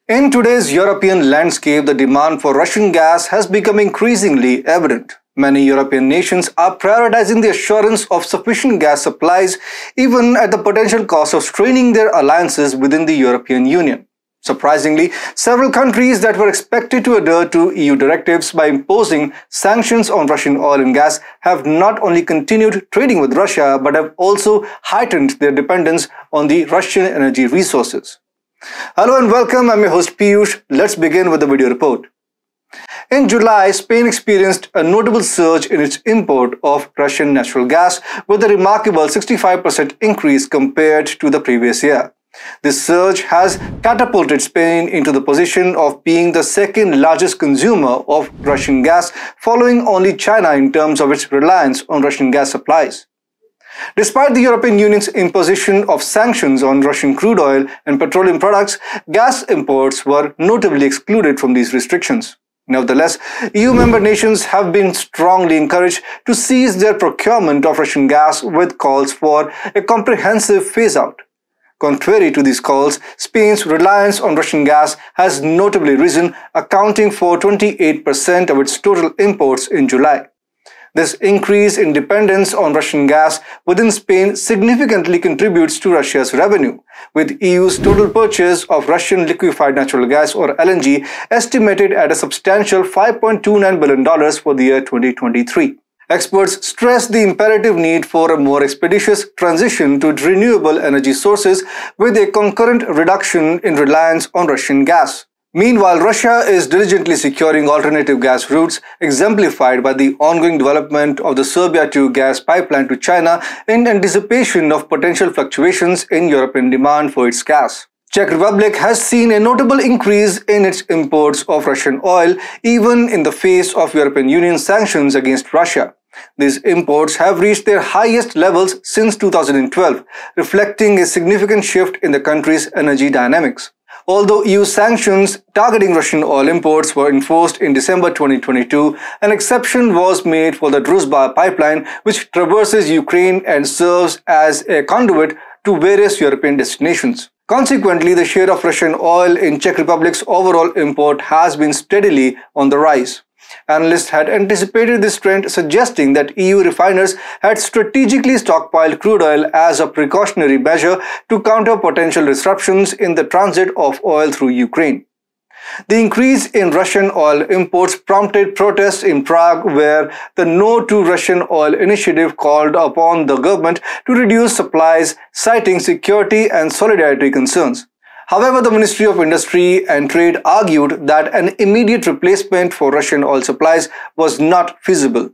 In today's European landscape, the demand for Russian gas has become increasingly evident. Many European nations are prioritizing the assurance of sufficient gas supplies, even at the potential cost of straining their alliances within the European Union. Surprisingly, several countries that were expected to adhere to EU directives by imposing sanctions on Russian oil and gas have not only continued trading with Russia, but have also heightened their dependence on the Russian energy resources. Hello and welcome, I'm your host Piyush. Let's begin with the video report. In July, Spain experienced a notable surge in its import of Russian natural gas, with a remarkable 65% increase compared to the previous year. This surge has catapulted Spain into the position of being the second largest consumer of Russian gas, following only China in terms of its reliance on Russian gas supplies. Despite the European Union's imposition of sanctions on Russian crude oil and petroleum products, gas imports were notably excluded from these restrictions. Nevertheless, EU member nations have been strongly encouraged to cease their procurement of Russian gas, with calls for a comprehensive phase-out. Contrary to these calls, Spain's reliance on Russian gas has notably risen, accounting for 28% of its total imports in July. This increase in dependence on Russian gas within Spain significantly contributes to Russia's revenue, with EU's total purchase of Russian liquefied natural gas, or LNG, estimated at a substantial $5.29 billion for the year 2023. Experts stress the imperative need for a more expeditious transition to renewable energy sources, with a concurrent reduction in reliance on Russian gas. Meanwhile, Russia is diligently securing alternative gas routes, exemplified by the ongoing development of the Serbia 2 gas pipeline to China in anticipation of potential fluctuations in European demand for its gas. Czech Republic has seen a notable increase in its imports of Russian oil, even in the face of European Union sanctions against Russia. These imports have reached their highest levels since 2012, reflecting a significant shift in the country's energy dynamics. Although EU sanctions targeting Russian oil imports were enforced in December 2022, an exception was made for the Druzhba pipeline, which traverses Ukraine and serves as a conduit to various European destinations. Consequently, the share of Russian oil in Czech Republic's overall import has been steadily on the rise. Analysts had anticipated this trend, suggesting that EU refiners had strategically stockpiled crude oil as a precautionary measure to counter potential disruptions in the transit of oil through Ukraine. The increase in Russian oil imports prompted protests in Prague, where the No to Russian Oil initiative called upon the government to reduce supplies, citing security and solidarity concerns. However, the Ministry of Industry and Trade argued that an immediate replacement for Russian oil supplies was not feasible.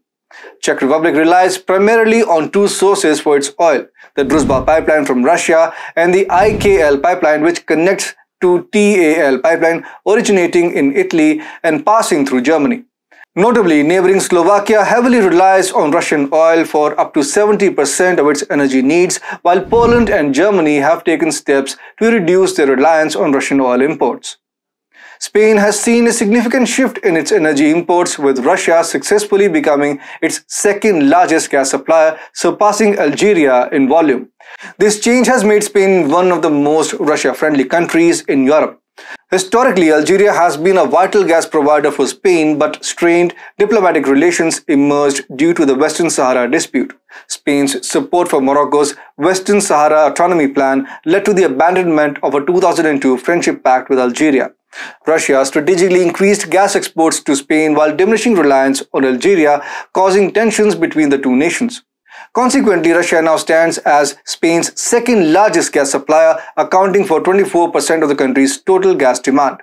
Czech Republic relies primarily on two sources for its oil: the Druzhba pipeline from Russia and the IKL pipeline, which connects to TAL pipeline originating in Italy and passing through Germany. Notably, neighboring Slovakia heavily relies on Russian oil for up to 70% of its energy needs, while Poland and Germany have taken steps to reduce their reliance on Russian oil imports. Spain has seen a significant shift in its energy imports, with Russia successfully becoming its second largest gas supplier, surpassing Algeria in volume. This change has made Spain one of the most Russia-friendly countries in Europe. Historically, Algeria has been a vital gas provider for Spain, but strained diplomatic relations emerged due to the Western Sahara dispute. Spain's support for Morocco's Western Sahara Autonomy Plan led to the abandonment of a 2002 friendship pact with Algeria. Russia strategically increased gas exports to Spain while diminishing reliance on Algeria, causing tensions between the two nations. Consequently, Russia now stands as Spain's second largest gas supplier, accounting for 24% of the country's total gas demand.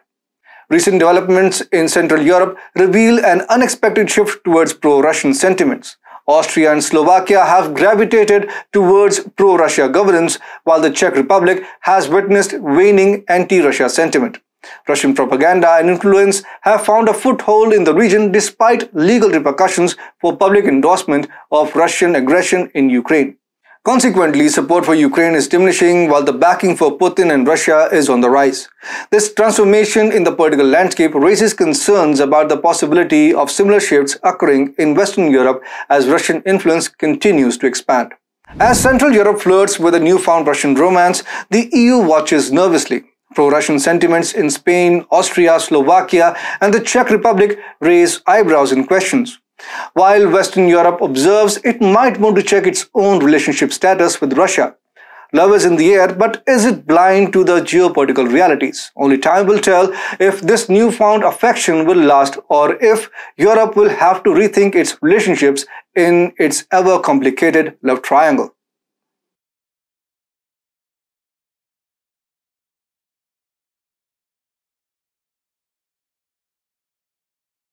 Recent developments in Central Europe reveal an unexpected shift towards pro-Russian sentiments. Austria and Slovakia have gravitated towards pro-Russia governance, while the Czech Republic has witnessed waning anti-Russia sentiment. Russian propaganda and influence have found a foothold in the region despite legal repercussions for public endorsement of Russian aggression in Ukraine. Consequently, support for Ukraine is diminishing, while the backing for Putin and Russia is on the rise. This transformation in the political landscape raises concerns about the possibility of similar shifts occurring in Western Europe as Russian influence continues to expand. As Central Europe flirts with a newfound Russian romance, the EU watches nervously. Pro-Russian sentiments in Spain, Austria, Slovakia, and the Czech Republic raise eyebrows and questions. While Western Europe observes it might want to check its own relationship status with Russia. Love is in the air, but is it blind to the geopolitical realities? Only time will tell if this newfound affection will last or if Europe will have to rethink its relationships in its ever-complicated love triangle.